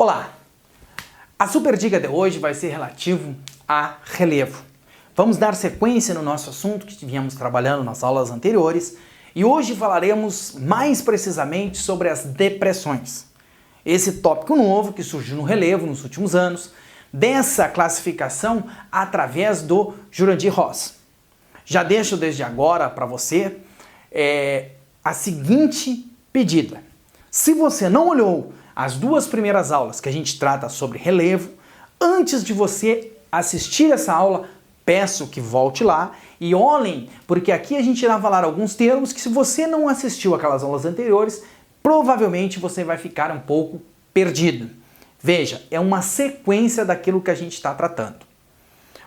Olá! A super dica de hoje vai ser relativo a relevo. Vamos dar sequência no nosso assunto que viemos trabalhando nas aulas anteriores e hoje falaremos mais precisamente sobre as depressões. Esse tópico novo que surgiu no relevo nos últimos anos, dessa classificação através do Jurandir Ross. Já deixo desde agora para você a seguinte pedida. Se você não olhou as duas primeiras aulas que a gente trata sobre relevo, antes de você assistir essa aula, peço que volte lá e olhem, porque aqui a gente irá falar alguns termos que se você não assistiu aquelas aulas anteriores, provavelmente você vai ficar um pouco perdido. Veja, é uma sequência daquilo que a gente está tratando.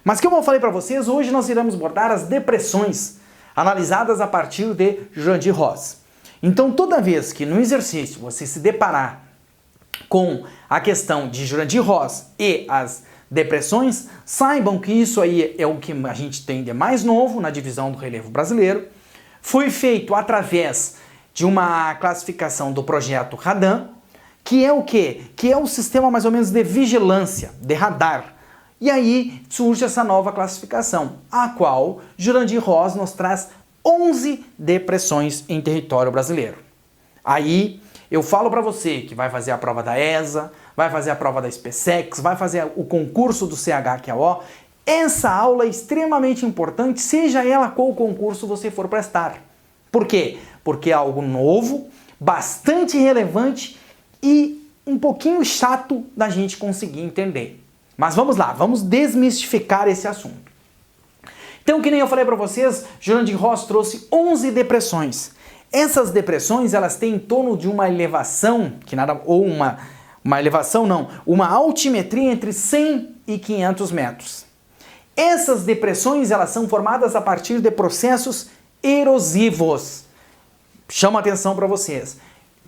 Mas como eu falei para vocês, hoje nós iremos abordar as depressões, analisadas a partir de Jurandir Ross. Então toda vez que no exercício você se deparar com a questão de Jurandir Ross e as depressões, saibam que isso aí é o que a gente tem de mais novo na divisão do relevo brasileiro. Foi feito através de uma classificação do projeto Radan, que é o quê? Que é um sistema mais ou menos de vigilância, de radar. E aí surge essa nova classificação, a qual Jurandir Ross nos traz 11 depressões em território brasileiro. Aí eu falo para você que vai fazer a prova da ESA, vai fazer a prova da SpaceX, vai fazer o concurso do CHQO. Essa aula é extremamente importante, seja ela qual concurso você for prestar. Por quê? Porque é algo novo, bastante relevante e um pouquinho chato da gente conseguir entender. Mas vamos lá, vamos desmistificar esse assunto. Então, que nem eu falei para vocês, Jurandir Ross trouxe 11 depressões. Essas depressões, elas têm em torno de uma elevação, uma altimetria entre 100 e 500 metros. Essas depressões, elas são formadas a partir de processos erosivos. Chama atenção para vocês.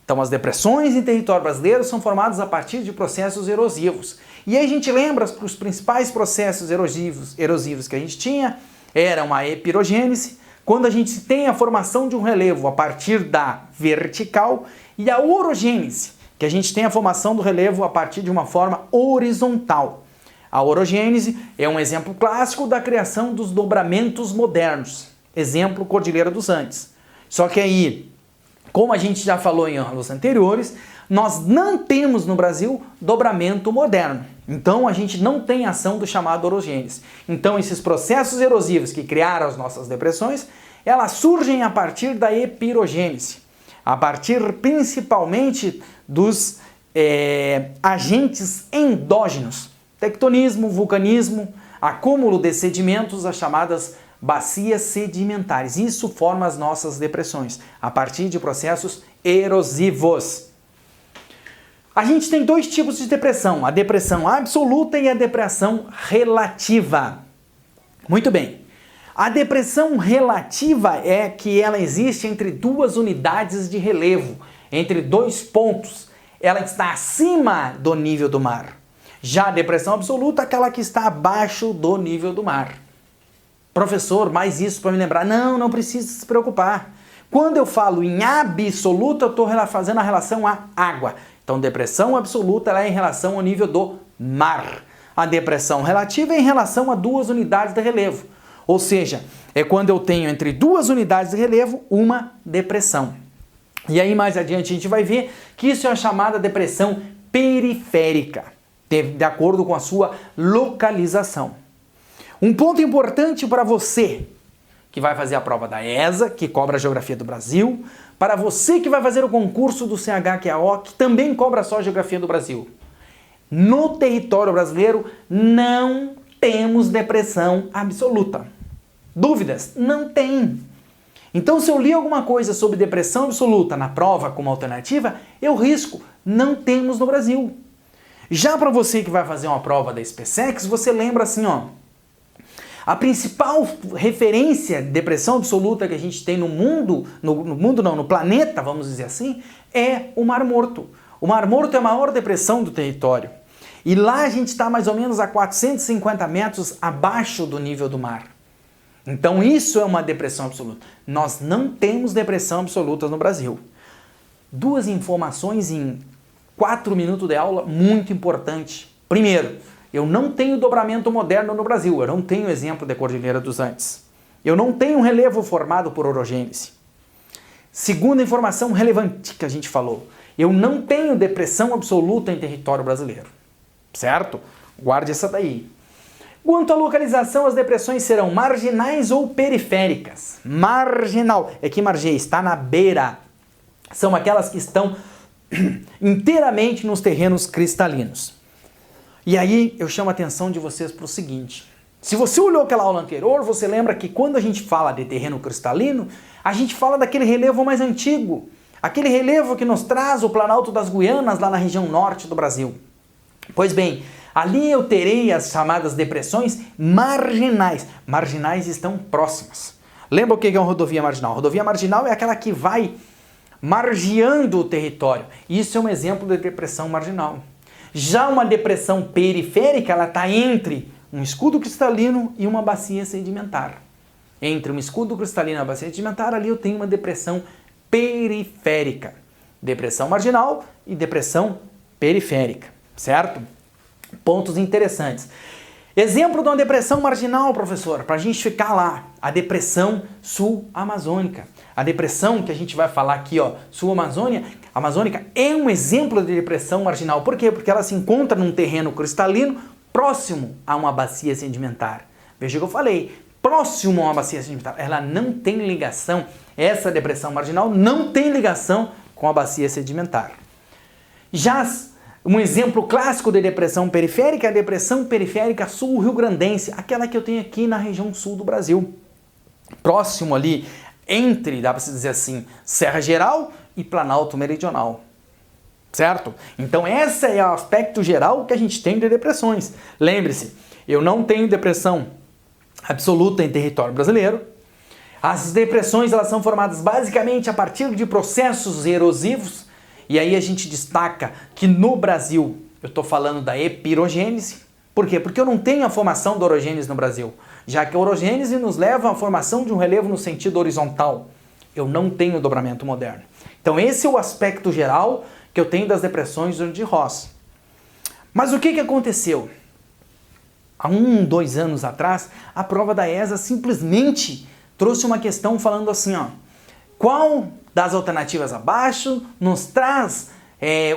Então, as depressões em território brasileiro são formadas a partir de processos erosivos. E aí a gente lembra que os principais processos erosivos que a gente tinha eram a epirogênese, quando a gente tem a formação de um relevo a partir da vertical, e a orogênese, que a gente tem a formação do relevo a partir de uma forma horizontal. A orogênese é um exemplo clássico da criação dos dobramentos modernos. Exemplo, Cordilheira dos Andes. Só que aí, como a gente já falou em aulas anteriores, nós não temos no Brasil dobramento moderno. Então a gente não tem ação do chamado orogênese. Então esses processos erosivos que criaram as nossas depressões, elas surgem a partir da epirogênese. A partir principalmente dos agentes endógenos. Tectonismo, vulcanismo, acúmulo de sedimentos, as chamadas bacias sedimentares. Isso forma as nossas depressões, a partir de processos erosivos. A gente tem dois tipos de depressão, a depressão absoluta e a depressão relativa. Muito bem. A depressão relativa é que ela existe entre duas unidades de relevo, entre dois pontos. Ela está acima do nível do mar. Já a depressão absoluta é aquela que está abaixo do nível do mar. Professor, mais isso para me lembrar. Não precisa se preocupar. Quando eu falo em absoluta, eu estou fazendo a relação à água. Então, depressão absoluta ela é em relação ao nível do mar. A depressão relativa é em relação a duas unidades de relevo. Ou seja, é quando eu tenho entre duas unidades de relevo uma depressão. E aí, mais adiante, a gente vai ver que isso é a chamada depressão periférica, de acordo com a sua localização. Um ponto importante para você que vai fazer a prova da ESA, que cobra a Geografia do Brasil, para você que vai fazer o concurso do CHQO, que também cobra só a Geografia do Brasil. No território brasileiro não temos depressão absoluta. Dúvidas? Não tem. Então, se eu li alguma coisa sobre depressão absoluta na prova como alternativa, eu risco. Não temos no Brasil. Já para você que vai fazer uma prova da SpaceX, você lembra assim, ó. A principal referência de depressão absoluta que a gente tem no mundo, no planeta, vamos dizer assim, é o Mar Morto. O Mar Morto é a maior depressão do território. E lá a gente está mais ou menos a 450 metros abaixo do nível do mar. Então isso é uma depressão absoluta. Nós não temos depressão absoluta no Brasil. Duas informações em 4 minutos de aula muito importante. Primeiro, eu não tenho dobramento moderno no Brasil, eu não tenho exemplo de Cordilheira dos Andes. Eu não tenho relevo formado por orogênese. Segunda informação relevante que a gente falou, eu não tenho depressão absoluta em território brasileiro, certo? Guarde essa daí. Quanto à localização, as depressões serão marginais ou periféricas. Marginal, é que margem está na beira. São aquelas que estão inteiramente nos terrenos cristalinos. E aí eu chamo a atenção de vocês para o seguinte. Se você olhou aquela aula anterior, você lembra que quando a gente fala de terreno cristalino, a gente fala daquele relevo mais antigo. Aquele relevo que nos traz o Planalto das Guianas, lá na região norte do Brasil. Pois bem, ali eu terei as chamadas depressões marginais. Marginais estão próximas. Lembra o que é uma rodovia marginal? A rodovia marginal é aquela que vai margeando o território. Isso é um exemplo de depressão marginal. Já uma depressão periférica, ela está entre um escudo cristalino e uma bacia sedimentar. Entre um escudo cristalino e uma bacia sedimentar, ali eu tenho uma depressão periférica. Depressão marginal e depressão periférica, certo? Pontos interessantes. Exemplo de uma depressão marginal, professor, para a gente ficar lá. A depressão sul-amazônica. A depressão que a gente vai falar aqui, ó, sul-amazônica, é um exemplo de depressão marginal. Por quê? Porque ela se encontra num terreno cristalino próximo a uma bacia sedimentar. Veja o que eu falei, próximo a uma bacia sedimentar. Ela não tem ligação, essa depressão marginal não tem ligação com a bacia sedimentar. Já um exemplo clássico de depressão periférica é a depressão periférica sul-rio-grandense, aquela que eu tenho aqui na região sul do Brasil. Próximo ali, entre, dá para se dizer assim, Serra Geral e Planalto Meridional. Certo? Então esse é o aspecto geral que a gente tem de depressões. Lembre-se, eu não tenho depressão absoluta em território brasileiro. As depressões elas são formadas basicamente a partir de processos erosivos. E aí a gente destaca que no Brasil, eu estou falando da epirogênese. Por quê? Porque eu não tenho a formação da orogênese no Brasil. Já que a orogênese nos leva à formação de um relevo no sentido horizontal. Eu não tenho dobramento moderno. Então esse é o aspecto geral que eu tenho das depressões de Ross. Mas o que aconteceu? Há 2 anos atrás, a prova da ESA simplesmente trouxe uma questão falando assim, ó, qual das alternativas abaixo nos traz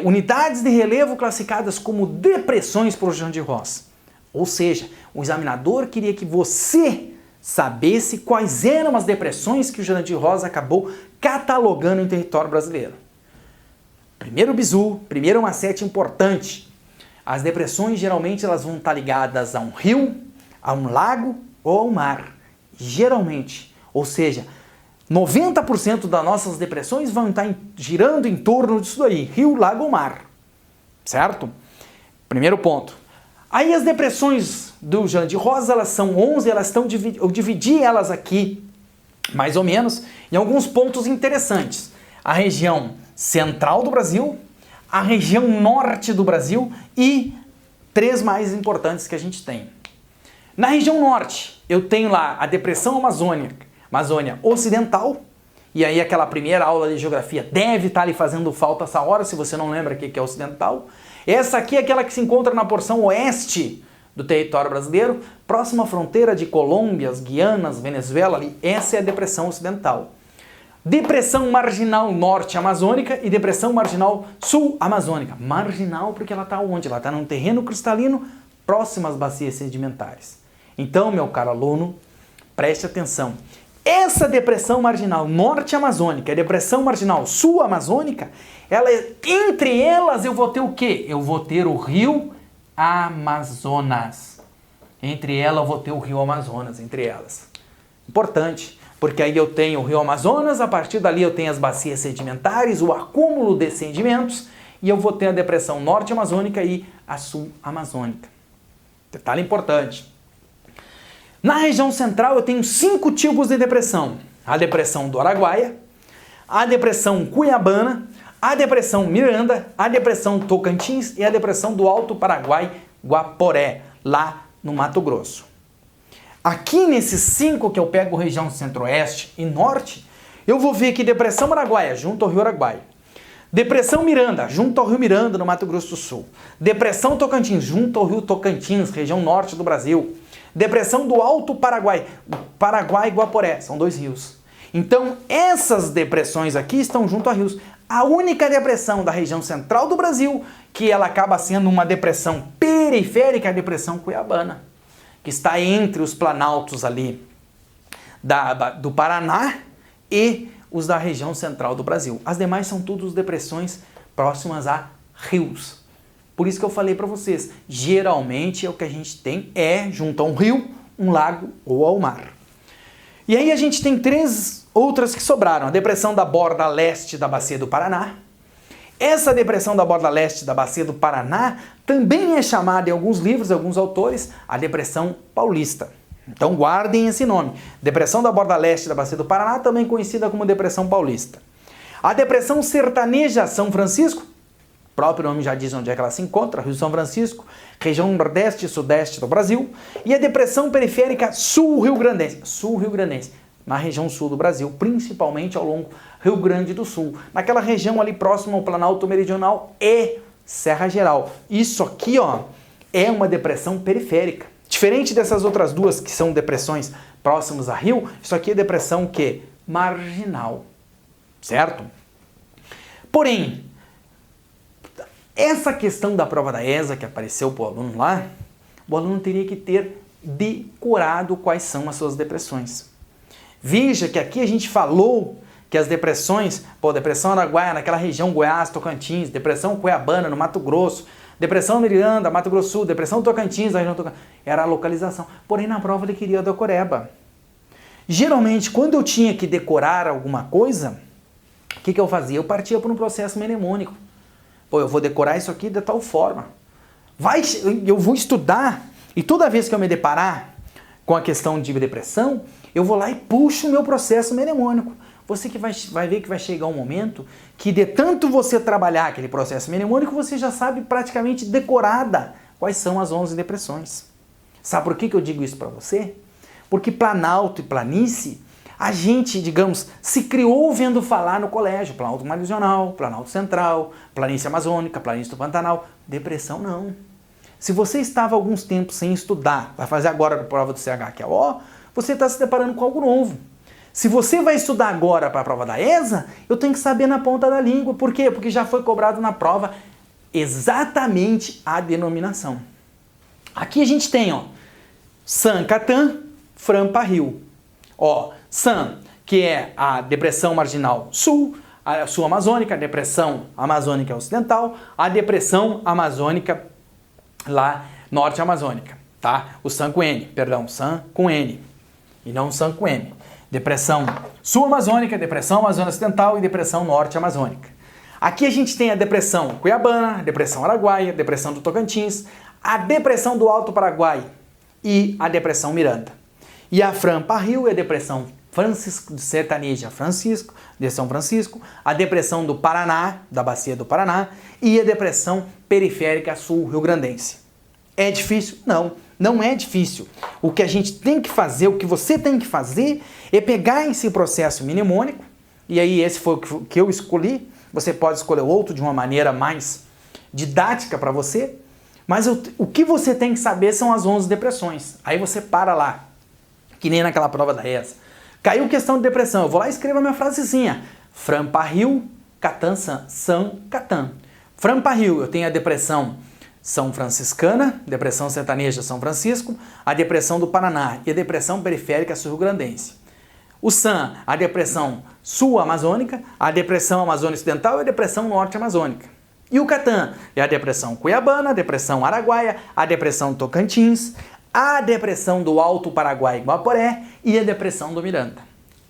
unidades de relevo classificadas como depressões por Jean de Ross? Ou seja, o examinador queria que você sabesse quais eram as depressões que o Jean de Ross acabou catalogando em território brasileiro. Primeiro bizu, primeiro macete importante. As depressões geralmente elas vão estar ligadas a um rio, a um lago ou ao mar. Geralmente. Ou seja, 90% das nossas depressões vão estar girando em torno disso daí. Rio, lago ou mar. Certo? Primeiro ponto. Aí as depressões do Jean de Ross, elas são 11, eu dividi elas aqui, mais ou menos, em alguns pontos interessantes. A região central do Brasil, a região norte do Brasil e 3 mais importantes que a gente tem. Na região norte, eu tenho lá a depressão Amazônia Ocidental, e aí aquela primeira aula de geografia deve estar lhe fazendo falta essa hora, se você não lembra o que é Ocidental. Essa aqui é aquela que se encontra na porção oeste do território brasileiro, próxima à fronteira de Colômbia, Guianas, Venezuela, ali. Essa é a depressão ocidental. Depressão marginal norte amazônica e depressão marginal sul amazônica. Marginal porque ela está onde? Ela está num terreno cristalino próximo às bacias sedimentares. Então, meu caro aluno, preste atenção. Essa depressão marginal norte amazônica e depressão marginal sul amazônica, entre elas eu vou ter o quê? Eu vou ter o rio Amazonas. Entre elas eu vou ter o rio Amazonas, entre elas. Importante. Porque aí eu tenho o rio Amazonas, a partir dali eu tenho as bacias sedimentares, o acúmulo de sedimentos, e eu vou ter a depressão norte-amazônica e a sul-amazônica. Detalhe importante. Na região central eu tenho 5 tipos de depressão. A depressão do Araguaia, a depressão Cuiabana, a depressão Miranda, a depressão Tocantins e a depressão do Alto Paraguai, Guaporé, lá no Mato Grosso. Aqui nesses 5 que eu pego região centro-oeste e norte, eu vou ver que depressão Araguaia, junto ao rio Araguaia, Depressão Miranda, junto ao Rio Miranda, no Mato Grosso do Sul. Depressão Tocantins, junto ao Rio Tocantins, região norte do Brasil. Depressão do Alto Paraguai, Paraguai e Guaporé, são 2 rios. Então, essas depressões aqui estão junto a rios. A única depressão da região central do Brasil, que ela acaba sendo uma depressão periférica, é a depressão Cuiabana, que está entre os planaltos ali do Paraná e os da região central do Brasil. As demais são todas depressões próximas a rios. Por isso que eu falei para vocês, geralmente o que a gente tem é, junto a um rio, um lago ou ao mar. E aí a gente tem 3 outras que sobraram. A depressão da borda leste da bacia do Paraná. Essa depressão da borda leste da bacia do Paraná também é chamada em alguns livros, alguns autores, a depressão paulista. Então guardem esse nome. Depressão da borda leste da bacia do Paraná, também conhecida como depressão paulista. A depressão sertaneja São Francisco, o próprio nome já diz onde é que ela se encontra, Rio São Francisco, região nordeste e sudeste do Brasil. E a depressão periférica sul-rio-grandense, na região sul do Brasil, principalmente ao longo do Rio Grande do Sul. Naquela região ali próxima ao Planalto Meridional e Serra Geral. Isso aqui, ó, é uma depressão periférica. Diferente dessas outras 2 que são depressões próximas a rio, isso aqui é depressão que? Marginal. Certo? Porém, essa questão da prova da ESA que apareceu para o aluno lá, o aluno teria que ter decorado quais são as suas depressões. Veja que aqui a gente falou que as depressões, depressão Araguaia, naquela região Goiás, Tocantins, depressão Cuiabana, no Mato Grosso, depressão Miranda, Mato Grosso do Sul, depressão Tocantins, na região Tocantins, era a localização. Porém, na prova ele queria a decoreba. Geralmente, quando eu tinha que decorar alguma coisa, o que eu fazia? Eu partia para um processo mnemônico. Eu vou decorar isso aqui de tal forma. Eu vou estudar e toda vez que eu me deparar com a questão de depressão, eu vou lá e puxo o meu processo mnemônico. Você que vai ver que vai chegar um momento que de tanto você trabalhar aquele processo mnemônico, você já sabe praticamente decorada quais são as 11 depressões. Sabe por que eu digo isso para você? Porque Planalto e planície, a gente, digamos, se criou vendo falar no colégio. Planalto Meridional, Planalto Central, Planície Amazônica, Planície do Pantanal. Depressão não. Se você estava alguns tempos sem estudar, vai fazer agora a prova do CH, que é O, você está se deparando com algo novo. Se você vai estudar agora para a prova da ESA, eu tenho que saber na ponta da língua. Por quê? Porque já foi cobrado na prova exatamente a denominação. Aqui a gente tem, ó, San Catan, Frampa Rio. Ó, San, que é a depressão marginal sul, a sul-amazônica, a depressão amazônica ocidental, a depressão amazônica lá norte-amazônica, tá? O San com N, perdão, San com N e não San com M. Depressão sul-amazônica, depressão amazônica ocidental e depressão norte-amazônica. Aqui a gente tem a depressão Cuiabana, a depressão Araguaia, a depressão do Tocantins, a depressão do Alto Paraguai e a depressão Miranda. E a Frampa Rio é a depressão sertaneja de São Francisco, a depressão do Paraná, da bacia do Paraná, e a depressão periférica sul-rio-grandense. É difícil? Não, não é difícil. O que a gente tem que fazer, o que você tem que fazer, é pegar esse processo mnemônico, e aí esse foi o que eu escolhi, você pode escolher outro de uma maneira mais didática para você, mas o que você tem que saber são as 11 depressões. Aí você para lá, que nem naquela prova da ESA. Caiu questão de depressão, eu vou lá e escrevo a minha frasezinha. Frampa Rio, Catan, São Catan. Frampa Rio, eu tenho a depressão São Franciscana, depressão sertaneja São Francisco, a depressão do Paraná e a depressão periférica sul-rio-grandense. O San, a depressão sul-amazônica, a depressão amazônica ocidental e a depressão norte-amazônica. E o Catan é a depressão Cuiabana, a depressão Araguaia, a depressão Tocantins, a depressão do Alto Paraguai e Guaporé e a depressão do Miranda.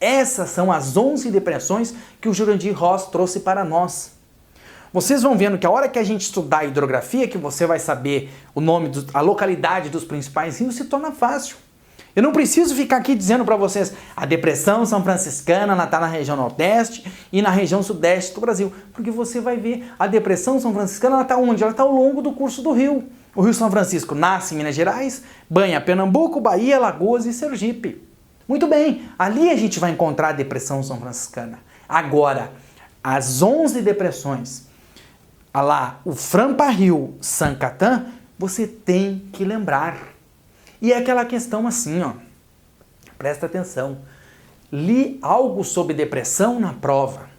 Essas são as 11 depressões que o Jurandir Ross trouxe para nós. Vocês vão vendo que a hora que a gente estudar a hidrografia, que você vai saber o nome, a localidade dos principais rios, se torna fácil. Eu não preciso ficar aqui dizendo para vocês a depressão São Franciscana, ela está na região nordeste e na região sudeste do Brasil, porque você vai ver a depressão São Franciscana, ela está onde? Ela está ao longo do curso do rio. O Rio São Francisco nasce em Minas Gerais, banha Pernambuco, Bahia, Alagoas e Sergipe. Muito bem, ali a gente vai encontrar a depressão São Franciscana. Agora, as 11 depressões, lá, o Franpa-Rio, Sancatan, você tem que lembrar. E é aquela questão assim, ó, presta atenção, li algo sobre depressão na prova,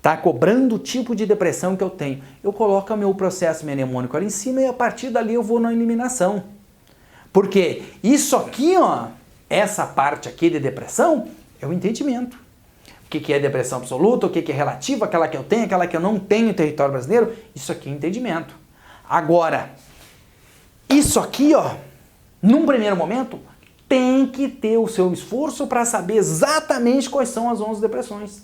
tá cobrando o tipo de depressão que eu tenho, eu coloco o meu processo mnemônico ali em cima e a partir dali eu vou na eliminação. Porque isso aqui, ó, essa parte aqui de depressão é o entendimento. O que é depressão absoluta, o que é relativa, aquela que eu tenho, aquela que eu não tenho em território brasileiro, isso aqui é entendimento. Agora, isso aqui, ó, num primeiro momento, tem que ter o seu esforço para saber exatamente quais são as 11 depressões.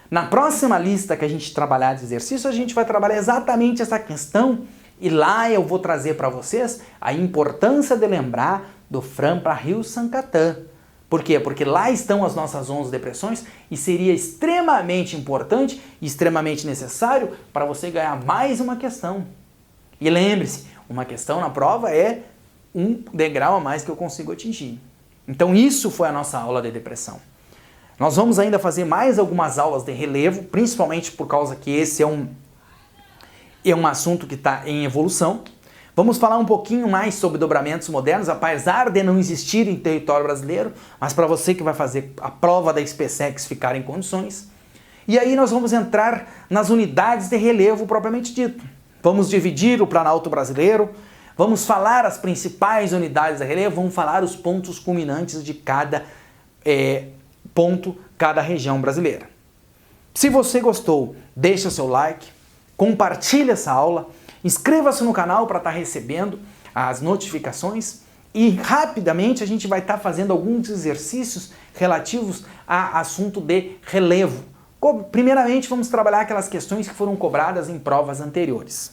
Na próxima lista que a gente trabalhar de exercício, a gente vai trabalhar exatamente essa questão e lá eu vou trazer para vocês a importância de lembrar do Franpa-Rio Sancatan. Por quê? Porque lá estão as nossas 11 depressões e seria extremamente importante e extremamente necessário para você ganhar mais uma questão. E lembre-se, uma questão na prova é um degrau a mais que eu consigo atingir. Então isso foi a nossa aula de depressão. Nós vamos ainda fazer mais algumas aulas de relevo, principalmente por causa que esse é um assunto que está em evolução. Vamos falar um pouquinho mais sobre dobramentos modernos, apesar de não existir em território brasileiro, mas para você que vai fazer a prova da SpaceX ficar em condições. E aí nós vamos entrar nas unidades de relevo propriamente dito. Vamos dividir o Planalto brasileiro, vamos falar as principais unidades de relevo, vamos falar os pontos culminantes de cada ponto, cada região brasileira. Se você gostou, deixa seu like, compartilhe essa aula, inscreva-se no canal para estar recebendo as notificações e rapidamente a gente vai estar fazendo alguns exercícios relativos a assunto de relevo. Primeiramente, vamos trabalhar aquelas questões que foram cobradas em provas anteriores,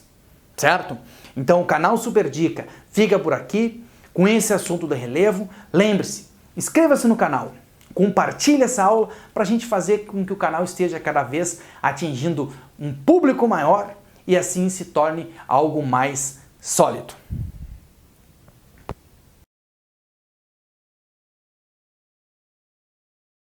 certo? Então, o canal Super Dica fica por aqui com esse assunto do relevo. Lembre-se, inscreva-se no canal, compartilhe essa aula para a gente fazer com que o canal esteja cada vez atingindo um público maior e assim se torne algo mais sólido.